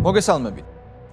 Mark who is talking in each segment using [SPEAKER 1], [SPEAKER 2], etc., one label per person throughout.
[SPEAKER 1] მოგესალმებით.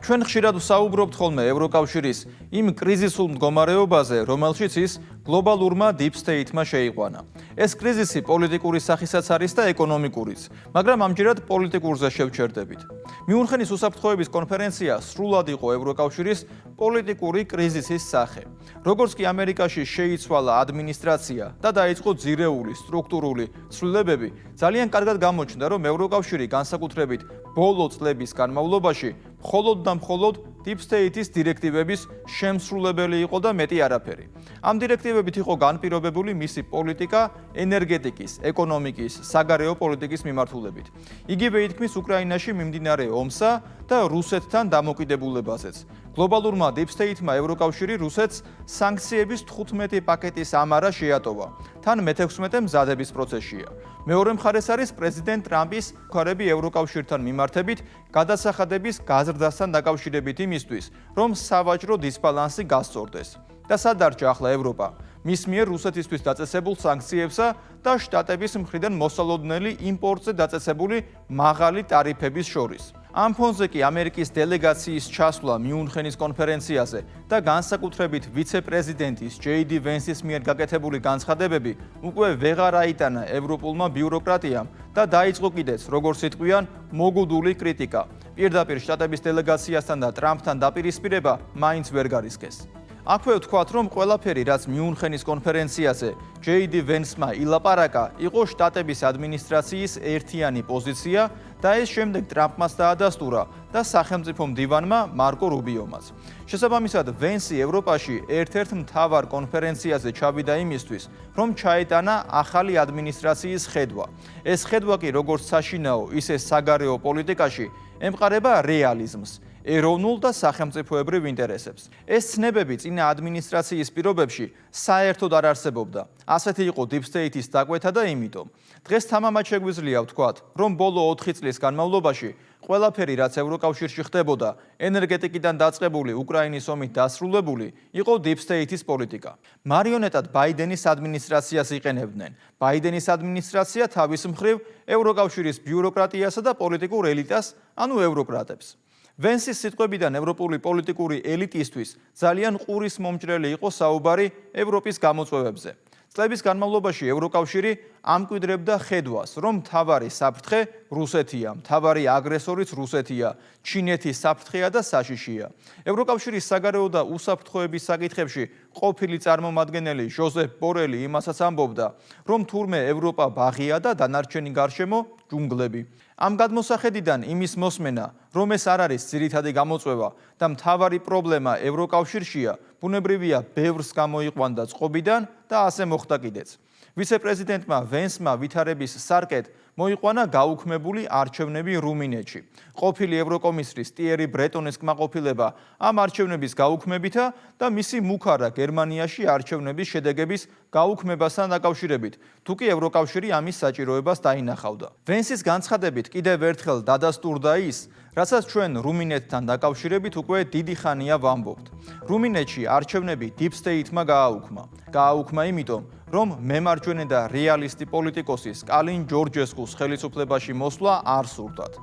[SPEAKER 1] ჩვენ ხშირად ვსაუბრობთ ხოლმე ევროკავშირის იმ კრიზისულ მდგომარეობაზე, რომელშიც ის გლობალურმა deep state-მა შეიყვანა. ეს კრიზისი პოლიტიკური სახისაც არის და ეკონომიკურიც, მაგრამ ამჯერად პოლიტიკურზე შევჩერდებით. მიუნხენის უსაფრთხოების კონფერენცია სრულად იყო ევროკავშირის პოლიტიკური კრიზისის სახე. როგორც კი ამერიკაში შეიცვალა ადმინისტრაცია და დაიწყო ძირეული სტრუქტურული ცვლილებები, ძალიან კარგად გამოჩნდა, რომ ევროკავშირი განსაკუთრებით ბოლო წლების განმავლობაში მხოლოდ და მხოლოდ deep state-ის დირექტივების შემსრულებელი იყო და მეტი არაფერი. ამ დირექტივებით იყო განპირობებული მისი პოლიტიკა ენერგეტიკის, ეკონომიკის, საგარეო პოლიტიკის მიმართულებით. იგივე ითქმის უკრაინაში მიმდინარე ომსა და რუსეთთან დამოკიდებულებაზეც. გლობალურმა deep state-მა ევროკავშირი რუსეთს სანქციების 15 პაკეტის ამარა შეატოვა. თან მე-16 მზადების პროცესშია. მეორე მხარეს არის პრეზიდენტ ტრამპის მხარები ევროკავშირთან მიმართებით გადასახადების გაზრდასთან დაკავშირებით იმისთვის, რომ სავაჭრო დისბალანსი გასწორდეს. და სად დარჩა ახლა ევროპა? მის მიერ რუსეთისთვის დაწესებულ სანქციებსა და შტატების მხრიდან მოსალოდნელი იმპორტზე დაწესებული მაღალი ტარიფების შორის. ამ ფონზე კი ამერიკის დელეგაციის ჩასვლა მიუნხენის კონფერენციაზე და განსაკუთრებით ვიცე-პრეზიდენტის JD Vance-ის მიერ გაკეთებული განცხადებები უკვე ვეღარ აიტანა ევროპულმა ბიუროკრატიამ და დაიწყო კიდეც, როგორც იტყვიან, მოგუდული კრიტიკა. პირდაპირ შტატების დელეგაციასთან და ტრამპთან დაპირისპირება მაინც ვერ გარისკეს. აქვე ვთქვათ, რომ ყველაფერი, რაც მიუნხენის კონფერენციაზე JD Vance-მა ილაპარაკა, იყო შტატების ადმინისტრაციის ერთიანი პოზიცია და ეს შემდეგ ტრამპმაც დაადასტურა და სახელმწიფო მდივანმა მარკო რუბიომაც. შესაბამისად, Vance ევროპაში ერთ-ერთ მთავარ კონფერენციაზე ჩავიდა იმისთვის, რომ ჩაეტანა ახალი ადმინისტრაციის ხედვა. ეს ხედვა კი როგორც საშინაო, ისე საგარეო პოლიტიკაში ემყარება რეალიზმს. ეროვნულ და სახელმწიფოებრივ ინტერესებს. ეს ცნებები წინა ადმინისტრაციის პირობებში საერთოდ არ არსებობდა. ასეთი იყო deep state-ის დაკვეთა და იმიტომ. დღეს თამამად შეგვიძლია ვთქვათ, რომ ბოლო 4 წლის განმავლობაში ყველაფერი, რაც ევროკავშირში ხდებოდა, ენერგეტიკიდან დაწყებული უკრაინის ომით დასრულებული, იყო deep state-ის პოლიტიკა. მარიონეტად ბაიდენის ადმინისტრაციას იყენებდნენ. ბაიდენის ადმინისტრაცია თავის მხრივ ევროკავშირის ბიუროკრატიასა და პოლიტიკურ ელიტას, ანუ ევროკრატებს. Vance-ის სიტყვებიდან ევროპული პოლიტიკური ელიტისთვის ძალიან ყურის მომჭრელი იყო საუბარი ევროპის გამოწვევებზე. წლების განმავლობაში ევროკავშირი ამკვიდრებდა ხედვას, რომ მთავარი საფრთხე რუსეთია, მთავარი აგრესორიც რუსეთია, ჩინეთის საფრთხეა და საშიშია. ევროკავშირის საგარეო და უსაფრთხოების საკითხებში ყოფილი წარმომადგენელი ჟოზეფ ბორელი იმასაც ამბობდა, რომ თურმე ევროპა ბაღია და დანარჩენი გარშემო ჯუნგლები. ამ გადმოსახედიდან იმის მოსმენა, რომ ეს არ არის ძირითადი გამოწვევა და მთავარი პრობლემა ევროკავშირშია, ბუნებრივია ბევრს გამოიყვანდა წყობიდან და ასე მოხდა კიდეც. ვიცე-პრეზიდენტმა Vance-მა ვითარების სარკეთ მოიყვანა გაუქმებული არჩევნები რუმინეთში. ყოფილი ევროკომისრის ტიერი ბრეტონის კმაყოფილება ამ არჩევნების გაუქმებითა და მისი მუქარა გერმანიაში არჩევნების შედეგების გაუქმებასთან დაკავშირებით, თუ კი ევროკავშირი ამის საჭიროებას დაინახავდა. Vance-ის განცხადებით კიდევ ერთხელ დადასტურდა ის, რასაც ჩვენ რუმინეთთან დაკავშირებით უკვე დიდი ხანია ვამბობთ. რუმინეთში არჩევნები deep state-მა გააუქმა. გააუქმა იმიტომ, რომ მემარჯვენე და რეალისტი პოლიტიკოსის კალინ ჯორჯესკუს ხელისუფლებაში მოსვლა არ სურდათ.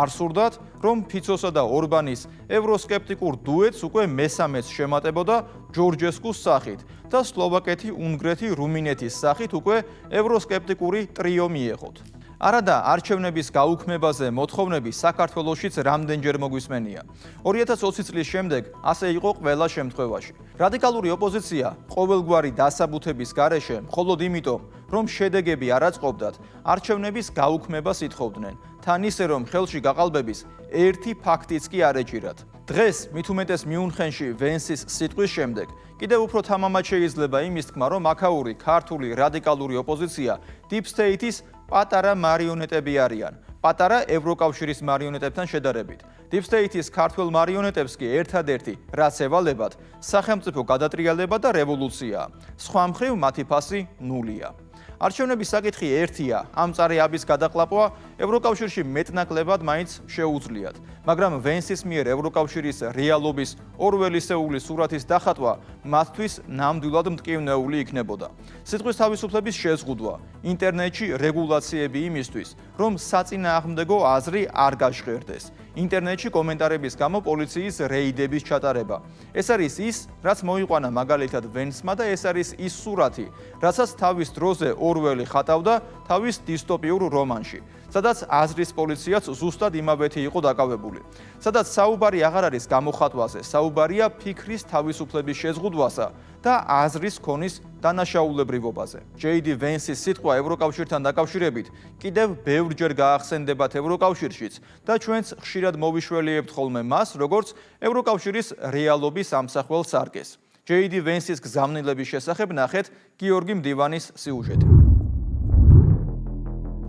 [SPEAKER 1] არ სურდათ, რომ ფიცოსა და ორბანის ევროსკეპტიკურ დუეტს უკვე მესამეც შემატებოდა ჯორჯესკუს სახით და სლოვაკეთი, უნგრეთი, რუმინეთის სახით უკვე ევროსკეპტიკური ტრიო მიეღოთ. არადა არჩევნების გაუქმებაზე მოთხოვნები საქართველოშიც რამდენჯერ მოგვისმენია. 2020 წლის შემდეგ ასე იყო ყველა შემთხვევაში. რადიკალური ოპოზიცია ყოველგვარი დასაბუთების გარეშე მხოლოდ იმიტომ, რომ შედეგები არ აწყობდათ, არჩევნების გაუქმებას ითხოვდნენ. თან ისე რომ ხელში გაყალბების ერთი ფაქტიც კი არ ეჭირათ. დღეს მით უმეტეს მიუნხენში Vance-ის სიტყვის შემდეგ კიდევ უფრო თამამად შეიძლება იმის თქმა, რომ აქაური ქართული რადიკალური ოპოზიცია deep state-ის პატარა მარიონეტები არიან, პატარა ევროკავშირის მარიონეტებთან შედარებით. Deep state-ის ქართველ მარიონეტებს კი ერთადერთი, რაც ევალებათ, სახელმწიფო გადატრიალება და რევოლუციაა. სხვა მხრივ მათი ფასი ნულია. არჩევნების საკითხი ერთია, ამ წარეების გადაყლაპვა ევროკავშირში მეტნაკლებად მაინც შეუძლიათ, მაგრამ Vance-ის მიერ ევროკავშირის რეალობის ორველისეული სურათის დახატვა მათთვის ნამდვილად მტკივნეული იქნებოდა. სიტყვის თავისუფლების შეზღუდვა, ინტერნეტში რეგულაციები იმისთვის, რომ საწინააღმდეგო აზრი არ გაჟღერდეს. ინტერნეტში კომენტარების გამო პოლიციის რეიდების ჩატარება. ეს არის ის, რაც მოიყვანა მაგალითად ვენსმა და ეს არის ის სურათი, რასაც თავის დროზე ორველი ხატავდა თავის დისტოპიურ რომანში, სადაც აზრის პოლიციაც ზუსტად იმავეთი იყო დაკავებული. სადაც საუბარი აღარ არის გამოხატვაზე, საუბარია ფიქრის თავისუფლების შეზღუდვასა და აზრის ქონის დანაშაულებრივობაზე. JD Vance-ის სიტყვა ევროკავშირთან დაკავშირებით კიდევ ბევრჯერ გაახსენდებათ ევროკავშირშიც და ჩვენც ხშირად მოვიშველიებთ ხოლმე მას, როგორც ევროკავშირის რეალობის ამსახველ სარკეს. JD Vance-ის გზავნილების შესახებ ნახეთ გიორგი მდივანის სიუჟეტი.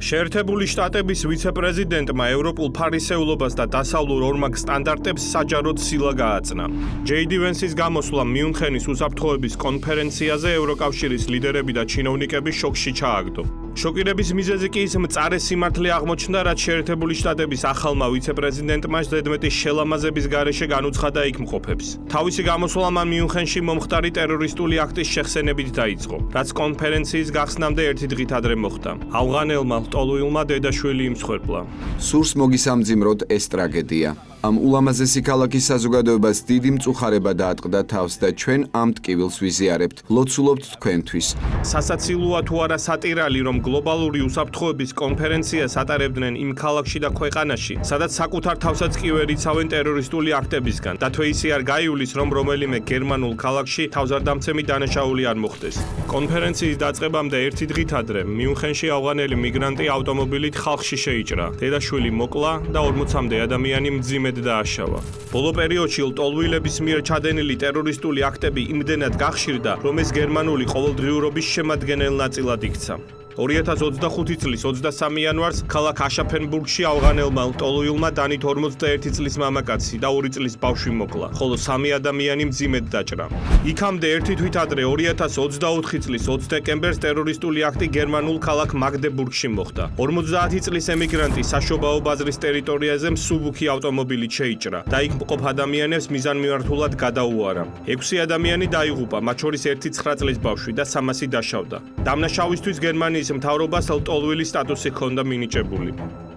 [SPEAKER 2] შეერთებული შტატების ვიცე-პრეზიდენტმა ევროპულ ფარისეულობას და დასავლურ ორმაგ სტანდარტებს საჯაროდ სილა გააწნა. JD Vance-ის გამოსვლა მიუნხენის უსაფრთხოების კონფერენციაზე ევროკავშირის ლიდერები და ჩინოვნიკები შოკში ჩააგდო. შოკირების მიზეზი კი ის მწარე სიმართლე აღმოჩნდა, რაც შეერთებული შტატების ახალმა ვიცე-პრეზიდენტმა ზედმეტი შელამაზების გარეშე განუცხადა იქ მყოფებს. თავისი გამოსვლა მან მიუნხენში მომხდარი ტერორისტული აქტის შეხსენებით დაიწყო, რაც კონფერენციის გახსნამდე ერთი დღით ადრე მოხდა. ავღანელმა ლტოლვილმა დედაშვილი იმსხვერპლა.
[SPEAKER 3] სურს მოგისამძიმროთ ეს ტრაგედია. ამ ულამაზესი ქალაქის საზოგადოებას დიდი მწუხარება დაატყდა თავს და ჩვენ ამ ტკივილს ვიზიარებთ. ლოცულობთ თქვენთვის.
[SPEAKER 2] სასაცილოა თუ არა სატირალი, რომ გლობალური უსაფრთხოების კონფერენციას ატარებდნენ იმ ქალაქში და ქვეყანაში, სადაც საკუთარ თავსაც კი ვერ იცავენ ტერორისტული აქტებისგან და თვეისი არ გაივლის, რომ რომელიმე გერმანულ ქალაქში თავზარდამცემი დანაშაული არ მოხდეს. კონფერენციის დაწყებამდე ერთი დღით ადრე მიუნხენში ავღანელი მიგრანტი ავტომობილით ხალხში შეიჭრა. დედაშვილი მოკლა და 40-მდე ადამიანი მძიმედ დააშავა. ბოლო პერიოდში ლტოლვილების მიერ ჩადენილი ტერორისტული აქტები იმდენად გახშირდა, რომ ეს გერმანული ყოველდღიურობის შემადგენელ ნაწილად იქცა. 2025 წლის 23 იანვარს ქალაქ აშაფენბურგში ავღანელმა ლტოლვილმა დანით 41 წლის მამაკაცი და 2 წლის ბავშვი მოკლა, ხოლო 3 ადამიანი მძიმედ დაჭრა. იქამდე ერთი თვით ადრე 2024 წლის 20 დეკემბერს ტერორისტული აქტი გერმანულ ქალაქ მაგდებურგში მოხდა. 50 წლის ემიგრანტი საშობაო ბაზრის ტერიტორიაზე მსუბუქი ავტომობილით შეიჭრა და იქ მყოფ ადამიანებს მიზანმიმართულად გადაუარა. 6 ადამიანი დაიღუპა, მათ შორის 1 9 წლის ბავშვი და 300 დაშავდა. დამნაშავისთვის გერმანიის მთავრობას ლტოლვილის სტატუსი ჰქონდა მინიჭებული.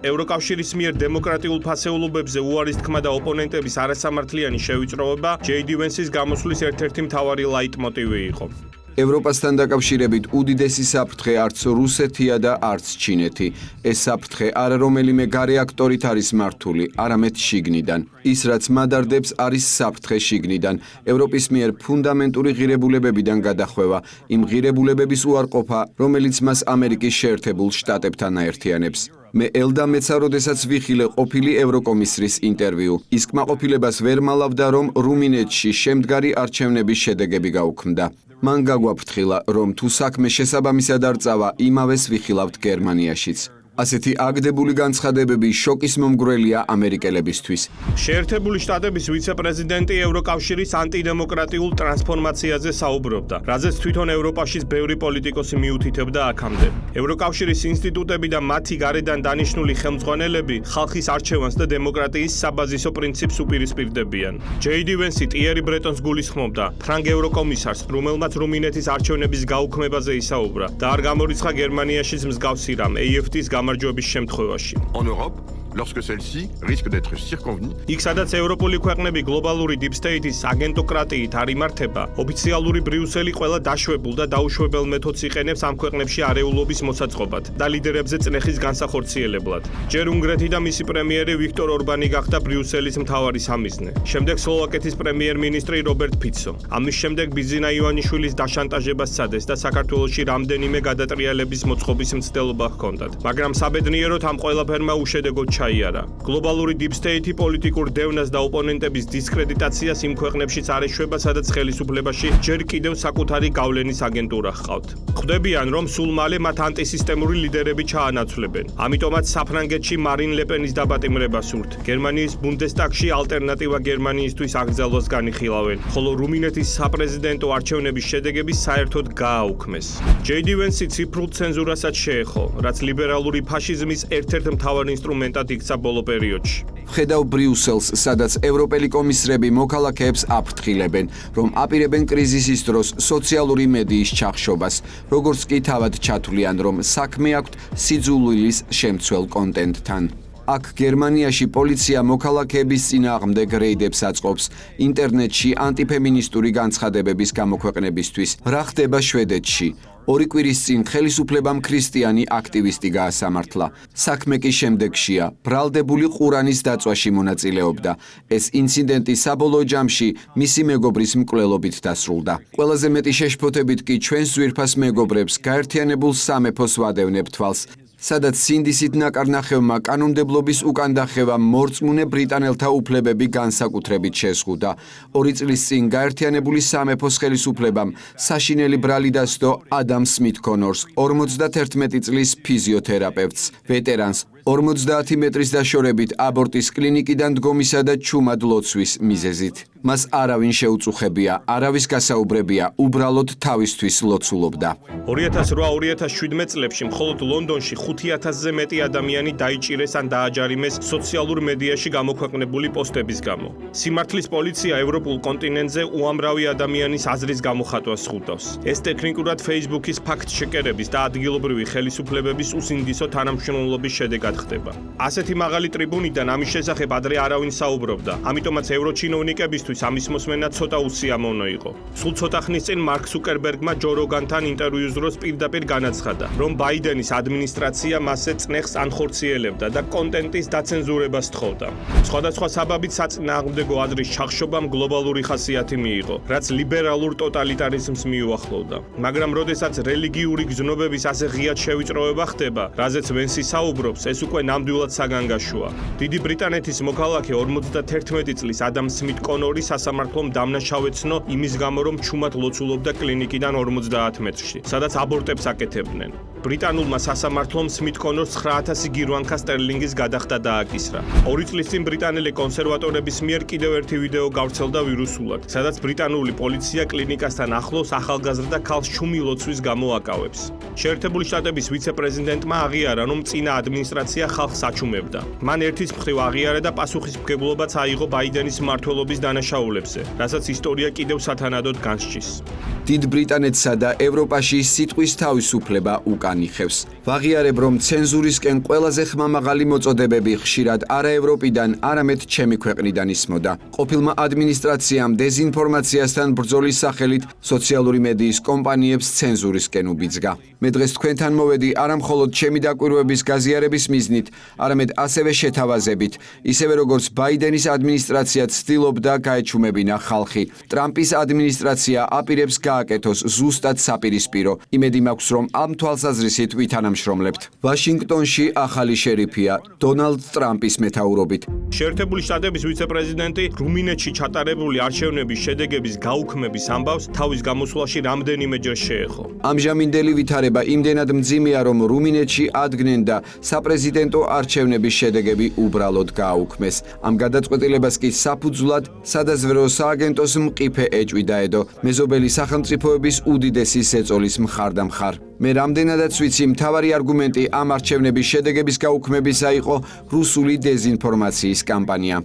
[SPEAKER 2] ევროკავშირის მიერ დემოკრატიულ ფასეულობებზე უარის თქმა და ოპონენტების არასამართლიანი შევიწროება JD Vance-ის გამოსვლის ერთ-ერთი მთავარი ლაიტმოტივი იყო.
[SPEAKER 3] ევროპასთან დაკავშირებით უდიდესი საფრთხე არც რუსეთია და არც ჩინეთი. ეს საფრთხე არა რომელიმე გარე აქტორით არის მართული, არამედ შიგნიდან. ის რაც მადარდებს არის საფრთხე შიგნიდან. ევროპის მიერ ფუნდამენტური ღირებულებებიდან გადახვევა, იმ ღირებულებების უარყოფა, რომელიც მას ამერიკის შეერთებულ შტატებთან აერთიანებს. მე ელდა მეცა როდესაც ვიხილე ყოფილი ევროკომისრის ინტერვიუ. ის კმაყოფილებას ვერ მალავდა, რომ რუმინეთში შემდგარი არჩევნების შედეგები გაუქმდა. მან გაგვაფრთხილა, რომ თუ საქმე შესაბამისად არ წავა, იმავეს ვიხილავთ გერმანიაშიც. ასეთი აგდებული განცხადებები შოკის მომგვრელია ამერიკელებისთვის.
[SPEAKER 2] შეერთებული შტატების ვიცე-პრეზიდენტი ევროკავშირის ანტიდემოკრატიულ ტრანსფორმაციაზე საუბრობდა, რაზეც თვითონ ევროპაშიც ბევრი პოლიტიკოსი მიუთითებდა აქამდე. ევროკავშირის ინსტიტუტები და მათი გარედან დანიშნული ხელმძღვანელები ხალხის არჩევანს და დემოკრატიის საბაზისო პრინციპს უპირისპირდებიან. JD Vance ტიერი ბრეტონს გულისხმობდა, ფრანგ ევროკომისარს, რომელმაც რუმინეთის არჩევნების გაუქმებაზე ისაუბრა და არ გამორიცხა გერმანიაშიც მსგავსი რამ AfD-ის გამარჯვების შემთხვევაში.
[SPEAKER 4] En Europe, lorsque celle-ci risque d'être circonvenue.
[SPEAKER 2] იქ სადაც ევროპული ქვეყნები გლობალური deep state-ის აგენტოკრატიით არ იმართება, ოფიციალური ბრიუსელი ყველა დაშვებულ და დაუშვებელ მეთოდს იყენებს ამ ქვეყნებში არეულობის მოსაწყობად და ლიდერებზე წნეხის განსახორციელებლად. ჯერ უნგრეთი და მისი პრემიერი ვიქტორ ორბანი გახდა ბრიუსელის მთავარი სამიზნე. შემდეგ სლოვაკეთის პრემიერ-მინისტრი რობერტ ფიცო. ამის შემდეგ ბიზინა ივანიშვილის დაშანტაჟებას სცადეს და საქართველოში რამდენიმე გადატრიალების მოწყობის მცდელობა ჰქონდათ. მაგრამ საბედნიეროდ ამ ყველაფერმა უშედეგოდ ჩაიარა. გლობალური deep state-ი პოლიტიკურ დევნას და ოპონენტების დისკრედიტაციას იმ ქვეყნებშიც არ ეშვება, სადაც ხელისუფლებაში ჯერ კიდევ საკუთარი გავლენის აგენტურა ჰყავთ. ხვდებიან, რომ სულ მალე მათ ანტისისტემური ლიდერები ჩაანაცვლებენ. ამიტომაც საფრანგეთში მარინ ლეპენის დაპატიმრება სურთ. გერმანიის ბუნდესტაგში ალტერნატივა გერმანიისთვის აკრძალვას განიხილავენ, ხოლო რუმინეთის საპრეზიდენტო არჩევნების შედეგები საერთოდ გააუქმეს. JD Vance ციფრულ ცენზურასაც შეეხო, რაც ლიბერალური ფაშიზმის ერთ-ერთ მთავარ ინსტრუმენტად იქცა ბოლო პერიოდში.
[SPEAKER 3] ხედავ ბრიუსელს, სადაც ევროპელი კომისრები მოქალაქეებს აფრთხილებენ, რომ აპირებენ კრიზისის დროს სოციალური მედიის ჩახშობას, როგორც კი თავად ჩათვლიან, რომ საქმე აქვთ სიძულვილის შემცველ კონტენტთან. აქ გერმანიაში პოლიცია მოქალაქეების წინააღმდეგ რეიდებს აწყობს ინტერნეტში ანტიფემინისტური განცხადებების გამოქვეყნებისთვის. რა ხდება შვედეთში? 2 კვირის წინ ხელისუფლებამ ქრისტიანი აქტივისტი გაასამართლა. საქმე კი შემდეგშია, ბრალდებული ყურანის დაწვაში მონაწილეობდა. ეს ინციდენტი საბოლოო ჯამში მისი მეგობრის მკვლელობით დასრულდა. ყველაზე მეტი შეშფოთებით კი ჩვენს ძვირფას მეგობრებს გაერთიანებულ სამეფოს ვადევნებ თვალს, სადაც სინდისით ნაკარნახევმა კანონმდებლობის უკანდახევა მორწმუნე ბრიტანელთა უფლებები განსაკუთრებით შეზღუდა. 2 წლის წინ გაერთიანებული სამეფოს ხელისუფლებამ საშინელი ბრალი დასდო ადამ სმით კონორს, 51 წლის ფიზიოთერაპევტს, ვეტერანს, 50 მეტრის დაშორებით აბორტის კლინიკიდან დგომისა და ჩუმად ლოცვის მიზეზით. მას არავინ შეუწუხებია, არავის გასაუბრებია, უბრალოდ თავისთვის ლოცულობდა.
[SPEAKER 2] 2008-2017 წლებში მხოლოდ ლონდონში 5000-ზე მეტი ადამიანი დაიჭირეს ან დააჯარიმეს სოციალურ მედიაში გამოქვეყნებული პოსტების გამო. სიმართლის პოლიცია ევროპულ კონტინენტზე უამრავი ადამიანის აზრის გამოხატვას ხვდავს. ეს ტექნიკურად Facebook-ის ფაქტ-ჩეკერების და ადგილობრივი ხელისუფლებების უსინდისო თანამშრომლობის შედეგად ხდება. ასეთი მაღალი ტრიბუნიდან ამის შესახებ ადრე არავინ საუბრობდა, ამიტომაც ევროჩინოვნიკებისთვის ამის მოსმენა ცოტა უსიამოვნო იყო. სულ ცოტა ხნის წინ მარკ ზუკერბერგმა ჯო როგანთან ინტერვიუს დროს პირდაპირ განაცხადა, რომ ბაიდენის ადმინისტრაცია მასზე წნეხს ანხორციელებდა და კონტენტის დაცენზურებას თხოვდა. სხვადასხვა საბაბით საწინააღმდეგო აზრის ჩახშობამ გლობალური ხასიათი მიიღო, რაც ლიბერალურ ტოტალიტარიზმს მიუახლოვდა. მაგრამ როდესაც რელიგიური გზნობების ასე ღიად შევიწროება ხდება, რაზეც ვენსი საუბრობს, ეს უკვე ნამდვილად საგანგაშოა. დიდი ბრიტანეთის მოქალაქე 51 წლის ადამ სმით კონორი სასამართლომ დამნაშავეცნო იმის გამო, რომ ჩუმად ლოცულობდა კლინიკიდან 50 მეტრში, სადაც აბორტებს აკეთებდნენ. ბრიტანულმა სასამართლომ სმით კონორს 9000 გირვანკა სტერლინგის გადახდა დააკისრა. 2 წლის წინ ბრიტანელი კონსერვატორების მიერ კიდევ ერთი ვიდეო გავრცელდა ვირუსულად, სადაც ბრიტანული პოლიცია კლინიკასთან ახლოს ახალგაზრდა ქალს ჩუმი ლოცვის გამო აკავებს. შეერთებული შტატების ვიცე-პრეზიდენტმა აღიარა, რომ წინა ადმინისტრაცია ხალხს აჩუმებდა. მან ერთის მხრივ აღიარა და პასუხისმგებლობაც აიღო ბაიდენის მმართველობის დანაშაულებზე, რასაც ისტორია კიდევ სათანადოდ განსჯის.
[SPEAKER 3] დიდ ბრიტანეთსა და ევროპაში სიტყვის თავისუფლება უკან იხევს. ვაღიარებ, რომ ცენზურისკენ ყველაზე ხმამაღალი მოწოდებები ხშირად არა ევროპიდან, არამედ ჩემი ქვეყნიდან ისმოდა. ყოფილმა ადმინისტრაციამ დეზინფორმაციასთან ბრძოლის სახელით სოციალური მედიის კომპანიებს ცენზურისკენ უბიძგა. მე დღეს თქვენთან მოვედი არა მხოლოდ ჩემი დაკვირვების გაზიარების მიზნით, არამედ ასევე შეთავაზებით, ისევე როგორც ბაიდენის ადმინისტრაცია ცდილობდა გაეჩუმებინა ხალხი. ტრამპის ადმინისტრაცია აპირებს გააკეთოს ზუსტად საპირისპირო. იმედი მაქვს, რომ ამ თვალსაზრისით ვითანამშრომლებთ. ვაშინგტონში ახალი შერიფია დონალდ ტრამპის მეთაურობით.
[SPEAKER 2] შეერთებული შტატების ვიცე-პრეზიდენტი რუმინეთში ჩატარებული არჩევნების შედეგების გაუქმების ამბავს თავის გამოსვლაში რამდენიმეჯერ შეეხო.
[SPEAKER 3] ამჟამინდელი ვითარება იმდენად მძიმეა, რომ რუმინეთში ადგნენ და საპრეზიდენტო არჩევნების შედეგები უბრალოდ გააუქმეს. ამ გადაწყვეტილებას კი საფუძვლად სადაზვერვო სააგენტოს მყიფე ეჭვი დაედო მეზობელი სახელმწიფოების უდიდესი ზეწოლის მხარდამხარ. მე რამდენადაც ვიცი, მთავარი არგუმენტი ამ არჩევნების შედეგების გაუქმებისა იყო რუსული დეზინფორმაციის კამპანია.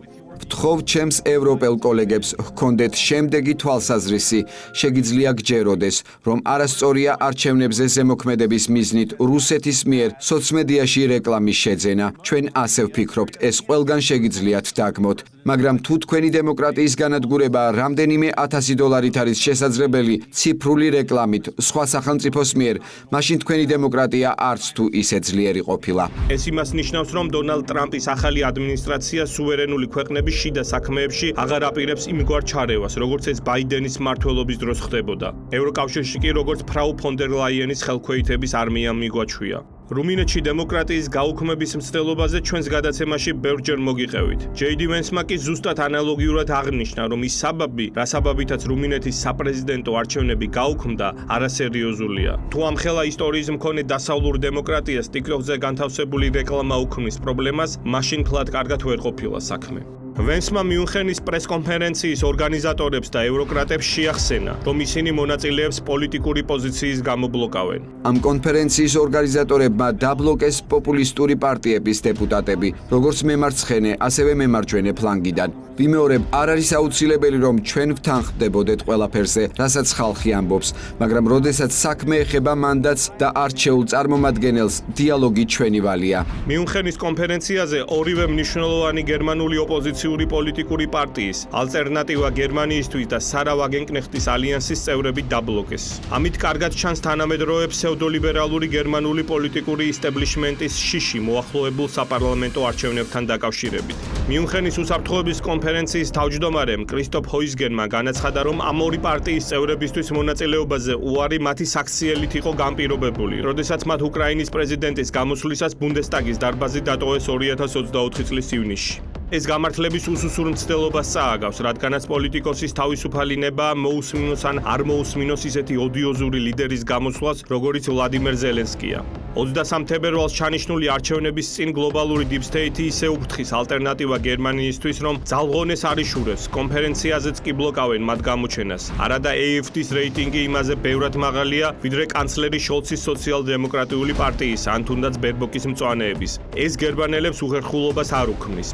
[SPEAKER 3] ვთხოვ ჩემს ევროპელ კოლეგებს ჰქონდეთ შემდეგი თვალსაზრისი, შეგიძლია გჯეროდეს, რომ არასწორია არჩევნებზე ზემოქმედების მიზნით რუსეთის მიერ სოციმედიაში რეკლამის შეძენა. ჩვენ ასე ვფიქრობთ, ეს ყველგან შეგიძლიათ დაგმოთ. მაგრამ თუ თქვენი დემოკრატიის განადგურება რამდენიმე $1000 არის შესაძლებელი ციფრული რეკლამით სხვა სახელმწიფოს მიერ, მაშინ თქვენი დემოკრატია არც თუ ისე ძლიერი ყოფილა.
[SPEAKER 2] ეს იმას ნიშნავს, რომ დონალდ ტრამპის ახალი ადმინისტრაცია სუვერენული ქვეყნების შიდა საქმეებში აღარ აპირებს იმგვარ ჩარევას, როგორც ეს ბაიდენის მმართველობის დროს ხდებოდა. ევროკავშირში კი როგორც ფრაუ ფონ დერ ლაიენის ხელქვეითების არმიამ მიგვაჩვია. რუმინეთში დემოკრატიის გაუქმების მცდელობაზე ჩვენს გადაცემაში ბევრჯერ მოგიყევით. ჯეიდი ვენსმა კი ზუსტად ანალოგიურად აღნიშნა, რომ ის საბაბი, რა საბაბითაც რუმინეთის საპრეზიდენტო არჩევნები გაუქმდა, არასერიოზულია. თუ ამ ხელა ისტორიის მქონე დასავლურ დემოკრატიას TikTok-ზე განთავსებული რეკლამა უქმნის პრობლემას, მაშინ ფლად კარგად ვერ ყოფილა საქმე. ვენსმა მიუნხენის პრესკონფერენციის ორგანიზატორებს და ევროკრატებს შეახსენა, რომ ისინი მონაწილეებს პოლიტიკური პოზიციის გამობლოკავენ.
[SPEAKER 3] ამ კონფერენციის ორგანიზატორებმა დაბლოკეს პოპულისტური პარტიების დეპუტატები, როგორც მემარცხენე, ასევე მემარჯვენე ფლანგიდან. ვიმეორებ, არ არის აუცილებელი, რომ ჩვენ ვთანხმდებოდეთ ყველაფერზე, რასაც ხალხი ამბობს, მაგრამ როდესაც საქმე ეხება მანდატს და არჩეულ წარმომადგენელს, დიალოგი ჩვენი ვალია.
[SPEAKER 2] მიუნხენის კონფერენციაზე ორივე მნიშვნელოვანი გერმანული ოპოზიციური პოლიტიკური პარტიის, ალტერნატივა გერმანიისთვის და სარა ვაგენკნეხტის ალიანსის წევრები დაბლოკეს. ამით კარგად ჩანს თანამედროვე ფსევდოლიბერალური გერმანული პოლიტიკური ისტაბლიშმენტის შიში მოახლოებულ საპარლამენტო არჩევნებთან დაკავშირებით. მიუნხენის უსაფრთხოების კონფერენციის თავმჯდომარემ კრისტოფ ჰოიზგენმა განაცხადა, რომ ამ ორი პარტიის წევრებისთვის მონაწილეობაზე უარი მათი საქციელით იყო განპირობებული, როდესაც მათ უკრაინის პრეზიდენტის გამოსვლისას ბუნდესტაგის დარბაზი დატოვეს 2024 წლის ივნისში. ეს გამართლების უსუსურ მცდელობას წააგავს, რადგანაც პოლიტიკოსის თავისუფალი ნება მოусმინოს ან არ მოусმინოს ისეთი ოდიოზური ლიდერის გამოსვლას, როგორიც ვლადიმერ ზელენსკია. 23 თებერვალს ჩანიშნული არჩევნების წინ გლობალური deep state-ი ისე უფრთხის ალტერნატივა გერმანიისთვის, რომ ძალღონეს არ იშურებს, კონფერენციაზეც კი ბლოკავენ მათ გამოჩენას. არადა AfD-ის რეიტინგი იმაზე ბევრად მაღალია, ვიდრე კანცლერი შოლცის სოციალ-დემოკრატიული პარტიის, ან თუნდაც ბერბოკის მწვანეების. ეს გერმანელებს უხერხულობას არ უქმნის.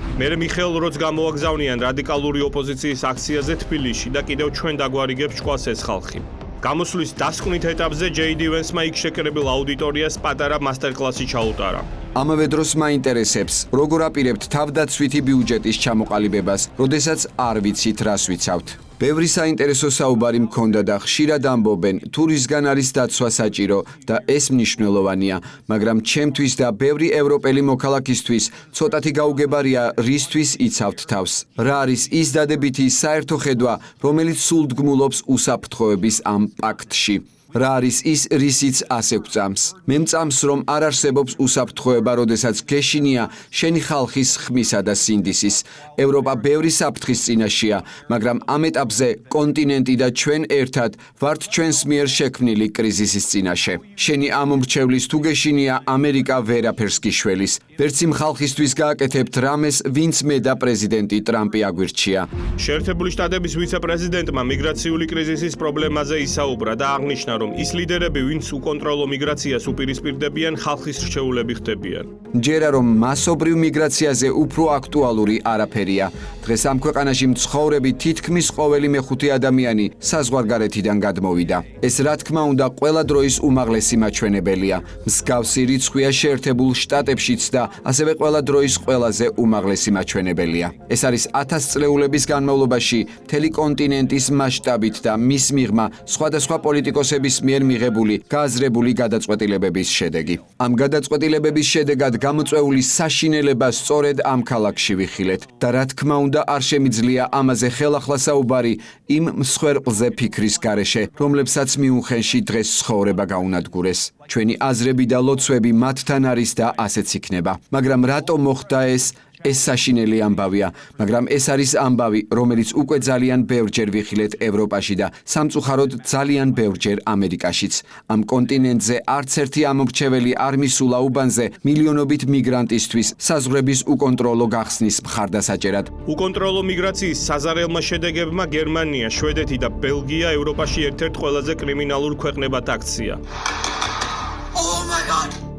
[SPEAKER 2] მიხეილ როც გამოაგზავნიან რადიკალური ოპოზიციის აქციაზე თბილისში და კიდევ ჩვენ დაგვარიგებს ჭკუას ეს ხალხი. გამოსვლის დასკვნით ეტაპზე JD Vance-მა იქ შეკრებილ აუდიტორიას პატარა მასტერკლასი ჩაუტარა.
[SPEAKER 3] ამავე დროს მაინტერესებს, როგორ აპირებთ თავდაცვითი ბიუჯეტის ჩამოყალიბებას, როდესაც არ ვიცით რას ვიცავთ. ბევრი საინტერესო საუბარი მქონდა და ხშირად ამბობენ, თუ რისგან არის დაცვა საჭირო და ეს მნიშვნელოვანია, მაგრამ ჩემთვის და ბევრი ევროპელი მოქალაქისთვის ცოტათი გაუგებარია, რისთვის იცავთ თავს. რა არის ის დადებითი საერთო ხედვა, რომელიც სულდგმულობს უსაფრთხოების ამ პაქტში? რა არის ის, რისიც ასე გვწამს? მე მწამს, რომ არ არსებობს უსაფრთხოება, როდესაც გეშინია შენი ხალხის ხმისა და სინდისის. ევროპა ბევრი საფრთხის წინაშეა, მაგრამ ამ ეტაპზე კონტინენტი და ჩვენ ერთად ვართ ჩვენს მიერ შექმნილი კრიზისის წინაშე. შენი ამომრჩევლის თუ გეშინია, ამერიკა ვერაფერს გიშველის. ვერც იმ ხალხისთვის გააკეთებთ რამეს, ვინც მე და პრეზიდენტი ტრამპი აგვირჩია.
[SPEAKER 2] შეერთებული შტატების ვიცე-პრეზიდენტმა მიგრაციული კრიზისის პრობლემაზე ისაუბრა და აღნიშნა, რომ ის ლიდერები, ვინც უკონტროლო მიგრაციას უპირისპირდებიან, ხალხის რჩეულები ხდებიან.
[SPEAKER 3] ჯერა რომ მასობრივ მიგრაციაზე უფრო აქტუალური არაფერია. დღეს ამ ქვეყანაში მცხოვრები თითქმის ყოველი მეხუთე ადამიანი საზღვარგარეთიდან გადმოვიდა. ეს რა თქმა უნდა ყველა დროის უმაღლესი მაჩვენებელია. მსგავსი რიცხვია შეერთებულ შტატებშიც და ასევე ყველა დროის ყველაზე უმაღლესი მაჩვენებელია. ეს არის 1000 წლეულების განმავლობაში მთელი კონტინენტის მასშტაბით და მის მიღმა სხვადასხვა პოლიტიკოსების მიერ მიღებული გააზრებული გადაწყვეტილებების შედეგი. ამ გადაწყვეტილებების შედეგად გამოწვეული საშინელება სწორედ ამ ქალაქში ვიხილეთ და რა თქმა უნდა არ შემიძლია ამაზე ხელახლა საუბარი იმ მსხვერპლზე ფიქრის გარეშე, რომლებსაც მიუნხენში დღეს ცხოვრება გაუნადგურეს. ჩვენი აზრები და ლოცვები მათთან არის და ასეც იქნება. მაგრამ რატომ მოხდა ეს? ეს საშინელი ამბავია, მაგრამ ეს არის ამბავი, რომელიც უკვე ძალიან ბევრჯერ ვიხილეთ ევროპაში და სამწუხაროდ ძალიან ბევრჯერ ამერიკაშიც. ამ კონტინენტზე არც ერთი ამომრჩეველი არ მისულა უბანზე მილიონობით მიგრანტისთვის საზღვრების უკონტროლო გახსნის მხარდასაჭერად.
[SPEAKER 2] უკონტროლო მიგრაციის საზარელმა შედეგებმა გერმანია, შვედეთი და ბელგია ევროპაში ერთ-ერთ ყველაზე კრიმინალურ ქვეყნებად აქცია.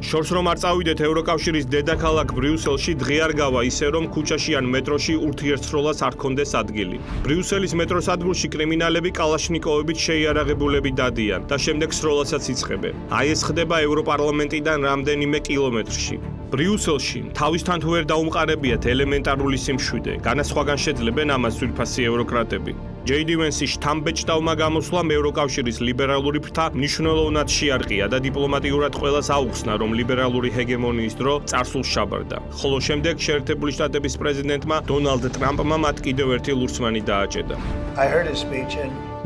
[SPEAKER 2] შორს რომ არ წავიდეთ ევროკავშირის დედაქალაქ ბრიუსელში, დღე არ გავა ისე რომ ქუჩაში ან მეტროში ურთიერთსროლას არ ჰქონდეს ადგილი. ბრიუსელის მეტროს ადგილში კრიმინალები კალაშნიკოვებით შეიარაღებულები დადიან და შემდეგ სროლასაც იწყებენ. აი ეს ხდება ევროპარლამენტიდან რამდენიმე კილომეტრში. ბრიუსელში თავისთან თუ ვერ დაუმყარებიათ ელემენტარული სიმშვიდე, განასხვაგან შეძლებენ ამას ძვირფასი ევროკრატები. JD Vance-ის შთამბეჭდავმა გამოსვლამ ევროკავშირის ლიბერალური ფრთა მნიშვნელოვნად შეარყია და დიპლომატიურად ყველას აუხსნა, რომ ლიბერალური ჰეგემონიის დრო წარსულს ჩაბარდა. ხოლო შემდეგ შეერთებული შტატების პრეზიდენტმა დონალდ ტრამპმა მათ კიდევ ერთი ლურსმანი დააჭედა.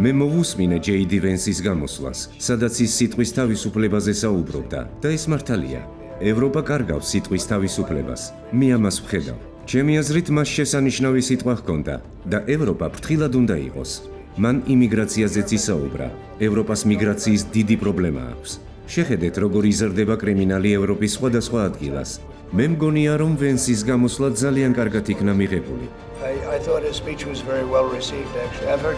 [SPEAKER 5] მე მოვუსმინე JD Vance-ის გამოსვლას, სადაც ის სიტყვის თავისუფლებაზე საუბრობდა და ეს მართალია. ევროპა კარგავს სიტყვის თავისუფლებას. მე ამას ვხედავ. ჩემი აზრით მას შესანიშნავი სიტყვა ჰქონდა და ევროპა ფრთხილად უნდა იყოს. მან იმიგრაციაზეც ისაუბრა. ევროპას მიგრაციის დიდი პრობლემა აქვს. შეხედეთ, როგორ იზრდება კრიმინალი ევროპის სხვადასხვა ადგილას. მე მგონია, რომ ვენსის გამოსვლა ძალიან კარგად იქნა მიღებული.
[SPEAKER 6] I thought his speech was very well received, actually. I've heard.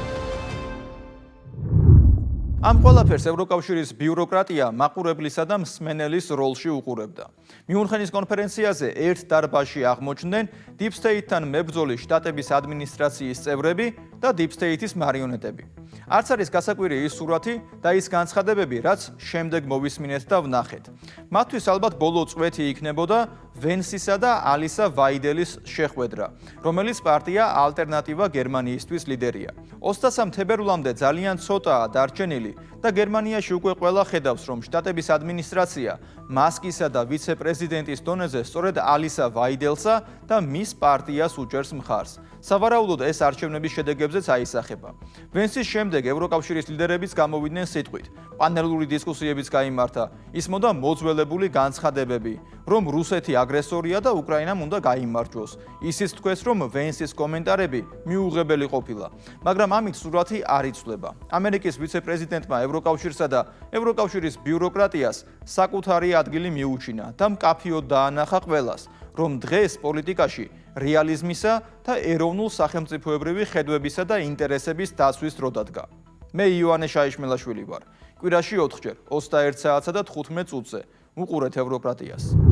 [SPEAKER 1] ამ ყველაფერს ევროკავშირის ბიუროკრატია მაყურებლისა და მსმენელის როლში უყურებდა. მიუნხენის კონფერენციაზე ერთ დარბაზში აღმოჩნდნენ Deep State-თან მებრძოლი შტატების ადმინისტრაციის წევრები და Deep State-ის მარიონეტები. არც არის გასაკვირი ის სურათი და ის განცხადებები, რაც შემდეგ მოვისმინეთ და ვნახეთ. მათთვის ალბათ ბოლო წვეთი იქნებოდა ვენსისა და ალისა ვაიდელის შეხვედრა, რომელიც პარტია ალტერნატივა გერმანიისთვის ლიდერია. 23 თებერვლამდე ძალიან ცოტაა დარჩენილი და გერმანიაში უკვე ყველა ხედავს, რომ შტატების ადმინისტრაცია მასკისა და ვიცე-პრეზიდენტის დონეზე სწორედ ალისა ვაიდელსა და მის პარტიას უჭერს მხარს. სავარაუდოდ ეს არჩევნების შედეგებზეც აისახება. ვენსის შემდეგ ევროკავშირის ლიდერებიც გამოვიდნენ სიტყვით. პანელური დისკუსიებიც გაიმართა. ისმოდა მოძველებული განცხადებები, რომ რუსეთი აგრესორია და უკრაინამ უნდა გაიმარჯვოს. ისიც თქვეს, რომ ვენსის კომენტარები მიუღებელი ყოფილა, მაგრამ ამით სურათი არ იცვლება. ამერიკის ვიცე-პრეზიდენტმა ევროკავშირსა და ევროკავშირის ბიუროკრატიას საკუთარი ადგილი მიუჩინა და მკაფიოდ დაანახა ყველას, რომ დღეს პოლიტიკაში რეალიზმისა და ეროვნულ სახელმწიფოებრივი ხედვებისა და ინტერესების დაცვის დრო დადგა. მე იოანე შაიშმელაშვილი ვარ. კვირაში 4 ჯერ 21 საათსა და 15 წუთზე უყურეთ ევროკრატიას.